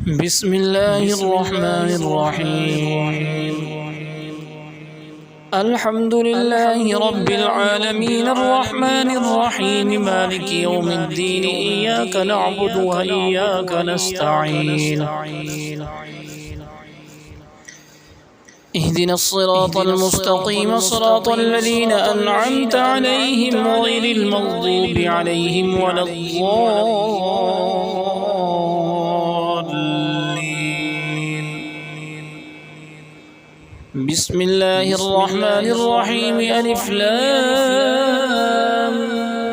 بسم الله الرحمن الرحيم. الحمد لله رب العالمين الرحمن الرحيم مالك يوم الدين إياك نعبد وإياك نستعين. اهدنا الصراط المستقيم صراط الذين أنعمت عليهم غير المغضوب عليهم ولا الضالين. بسم الله الرحمن الرحيم. ألف لام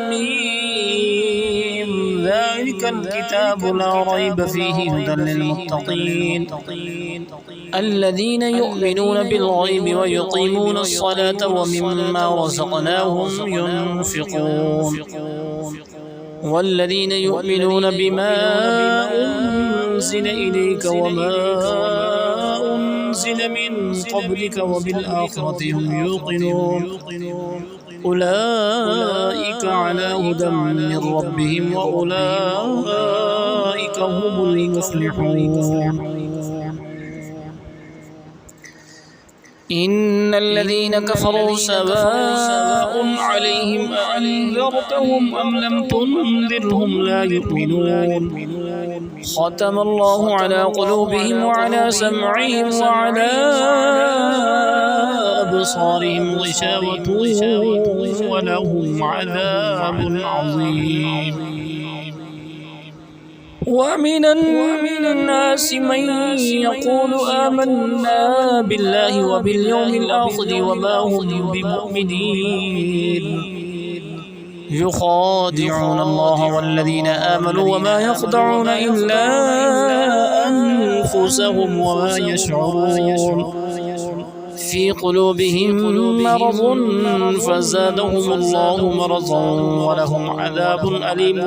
ميم. ذلك الكتاب لا ريب فيه هدى للمتقين الذين يؤمنون بالغيب ويقيمون الصلاة ومما رزقناهم ينفقون والذين يؤمنون بما أنزل إليك وما أنزل من قبلك وبالآخرة هم يوقنون أولئك على هدى من ربهم وأولئك هم المفلحون. إن الذين كفروا سواء عليهم أأنذرتهم أم لم تنذرهم لا يؤمنون. ختم الله على قلوبهم وعلى سمعهم وعلى أبصارهم غشاوة ولهم عذاب عظيم. ومن الناس من يقول آمنا بالله وباليوم الآخر وما هم بمؤمنين يخادعون الله والذين آمنوا وما يخدعون إلا أنفسهم وما يشعرون. في قلوبهم مرض فزادهم الله مرضا ولهم عذاب أليم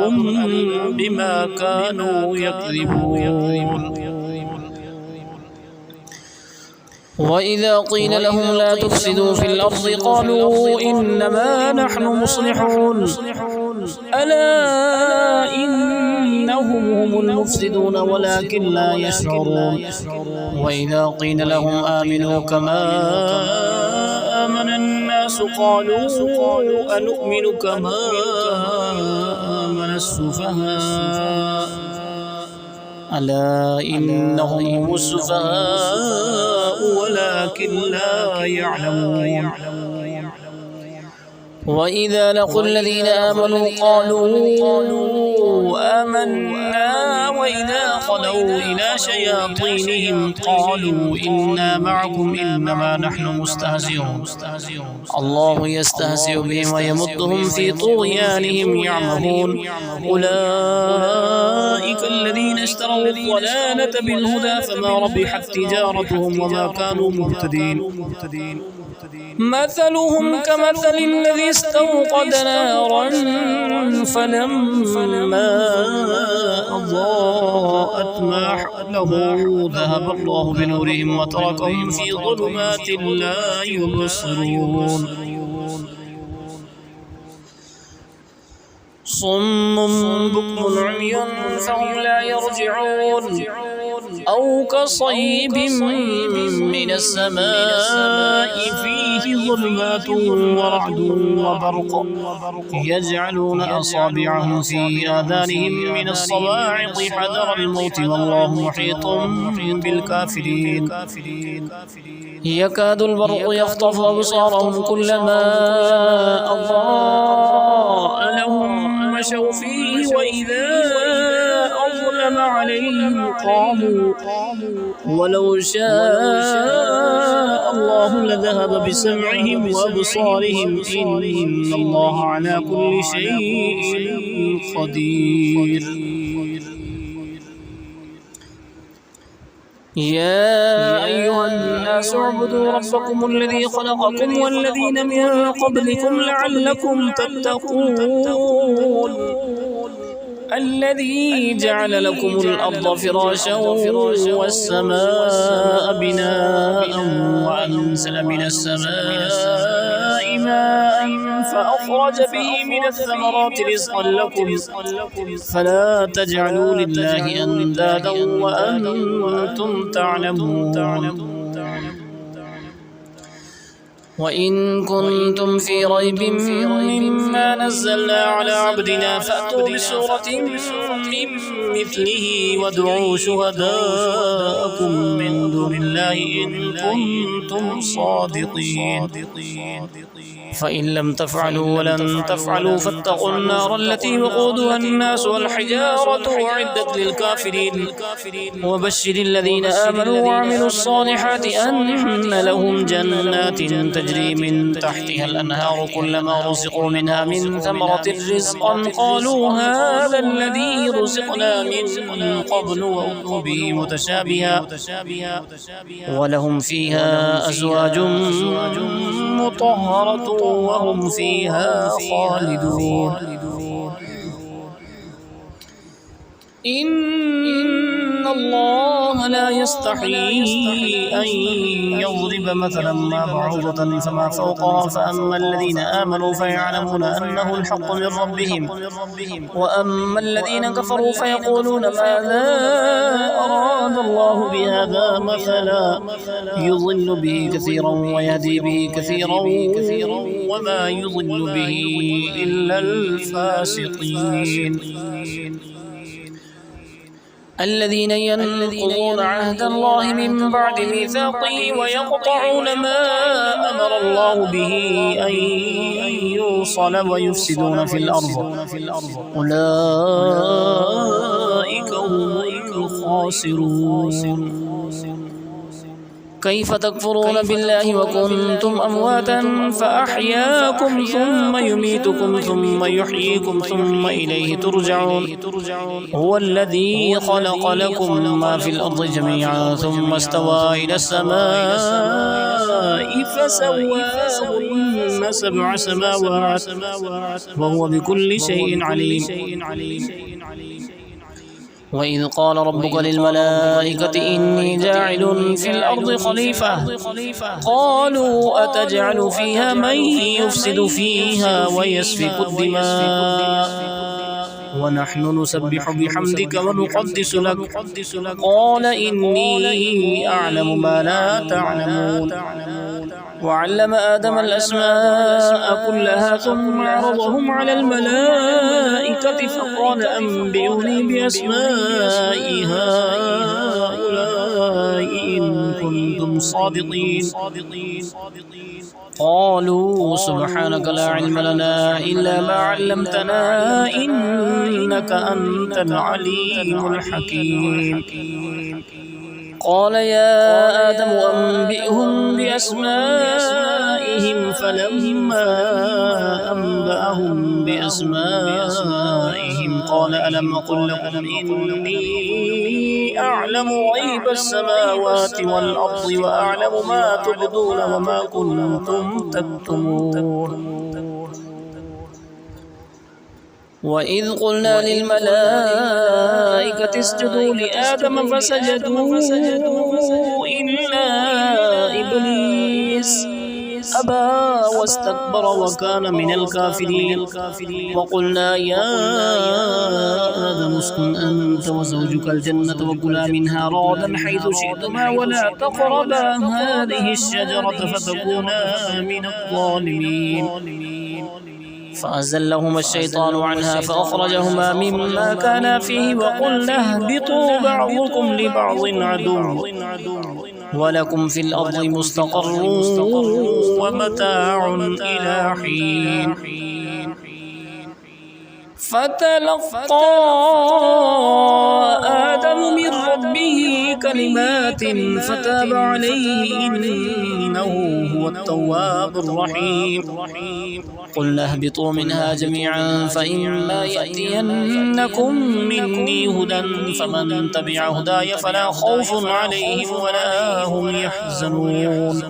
بما كانوا يكذبون. وإذا قيل لهم لا تفسدوا في الأرض قالوا إنما نحن مصلحون ألا إنهم هم المفسدون ولكن لا يشعرون. وإذا قيل لهم آمنوا كما آمن الناس قالوا أنؤمن كما آمن السفهاء ألا إنهم هم السفهاء ولكن لا يعلمون. وإذا لقوا الذين آمنوا قالوا آمنا وإذا خلوا إلى شياطينهم قالوا إنا معكم إنما نحن مستهزئون. الله يستهزئ بهم ويمدهم في طغيانهم يعمهون. أولئك الذين اشتروا الضلالة بالهدى فما ربحت تجارتهم وما كانوا مهتدين. مثلهم كمثل الذي استوقد نارا فلما أضاءت ما حوله ذهب الله بنورهم وتركهم في ظلمات لا يبصرون. صم بكم عمي فهم لا يرجعون. أو كصيب من السماء فيه ظلمات ورعد وبرق يجعلون أصابعهم في آذانهم من الصواعق حذر الموت والله محيط بالكافرين. يكاد البرق يخطف أبصارهم كلما أضاء لهم مشوا فيه وإذا أظلم عليهم قاموا ولو شاء الله لذهب بسمعهم وأبصارهم إن الله على كل شيء قدير. يا أيها الناس اعبدوا ربكم الذي خلقكم والذين من قبلكم لعلكم تتقون. الذي جعل لكم الأرض فراشا والسماء بناء وأنزل من السماء ماء فأخرج به من الثمرات رزقا لكم فلا تجعلوا لله أندادا وأنتم تعلمون وإن كنتم في ريب مما نزلنا على عبدنا فأتوا بسورة من مثله وادعوا شهداءكم من دون الله إن كنتم صادقين فإن لم تفعلوا ولن تفعلوا فاتقوا النار التي وقودها الناس والحجارة أعدت للكافرين وبشر الذين آمنوا وعملوا الصالحات أن لهم جنات تجري من تحتها الأنهار كلما رزقوا منها من ثمرة رزقا قالوا هذا الذي رزقنا من قبل وأتوا به متشابها ولهم فيها أزواج مطهرة وهم فيها خالدون إن الله لا يستحيي أن يضرب مثلا ما بعوضة فما فوقها فأما الذين آمنوا فيعلمون أنه الحق من ربهم وأما الذين كفروا فيقولون ماذا أراد الله بهذا مثلا يضل به كثيرا ويهدي به كثيرا وما يضل به إلا الفاسقين الذين ينقضون عهد الله من بعد ميثاقه ويقطعون ما أمر الله به أن يوصل ويفسدون في الأرض أولئك هم الخاسرون كيف تكفرون بالله وكنتم أمواتا فأحياكم ثم يميتكم ثم يحييكم ثم إليه ترجعون هو الذي خلق لكم ما في الأرض جميعا ثم استوى إلى السماء فسواهن 7 سماوات وهو بكل شيء عليم وإذ قال ربك للملائكة إني جاعل في الأرض خليفة قالوا أتجعل فيها من يفسد فيها ويسفك الدماء ونحن نسبح بحمدك ونقدس لك قال إني أعلم ما لا تعلمون وعلم آدم الأسماء كلها ثم عرضهم على الملائكة فقال أنبئوني بأسماء هؤلاء إن كنتم صادقين قالوا سبحانك لا علم لنا إلا ما علمتنا إنك أنت العليم الحكيم قال يا آدم أنبئهم بأسمائهم فلما أنبأهم بأسمائهم قال ألم أقل لكم إني أعلم غيب السماوات والأرض وأعلم ما تبدون وما كنتم تكتمون وإذ قلنا للملائكة اسجدوا لآدم فسجدوا إلا إبليس أبى واستكبر وكان من الكافرين وقلنا يا آدم اسكن أنت وزوجك الجنة وكلا منها رغدا حيث شئتما ولا تقربا هذه الشجرة فتكونا من الظالمين فأزلهما الشيطان عنها فأخرجهما مما كانا فيه وقلنا اهبطوا بعضكم لبعض عدو ولكم في الأرض مستقر ومتاع إلى حين فتلقى آدم من ربه كلمات فتاب عليه إنه هو التواب الرحيم قلنا اهبطوا منها جميعا فإما يأتينكم مني هدى فمن تبع هداي فلا خوف عليهم ولا هم يحزنون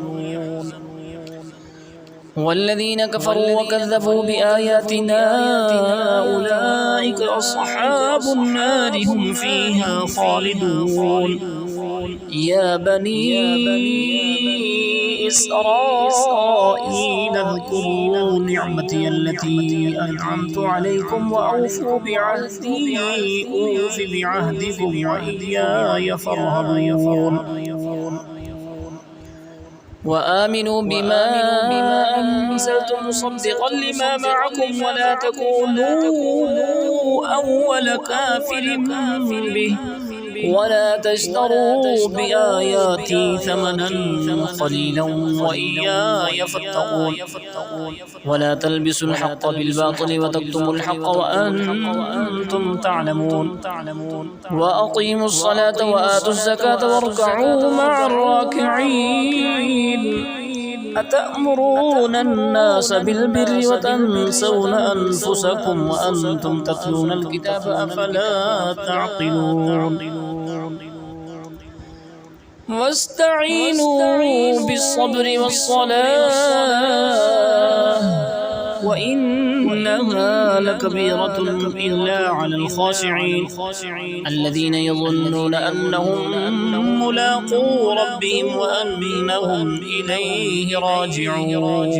والذين كفروا وكذبوا بآياتنا أولئك أصحاب النار هم فيها خالدون. يا بني إسرائيل اذكروا نعمتي التي أنعمت عليكم وأوفوا بعهدي أوف بعهدكم وإياي فارهبون. وآمنوا بما أنزلت مصدقا لما معكم ولا تكونوا أول كافر به ولا تشتروا بآياتي ثمنا قليلا وإياي فاتقون. ولا تلبسوا الحق بالباطل وتكتموا الحق وأنتم تعلمون. وأقيموا الصلاة وآتوا الزكاة واركعوا مع الراكعين. أتأمرون الناس بالبر وتنسون أنفسكم وأنتم تتلون الكتاب أفلا تعقلون. واستعينوا بالصبر والصلاة وإنها لكبيرة إلا على الخاشعين الذين يظنون أنهم ملاقو ربهم وأنهم إليه راجعون.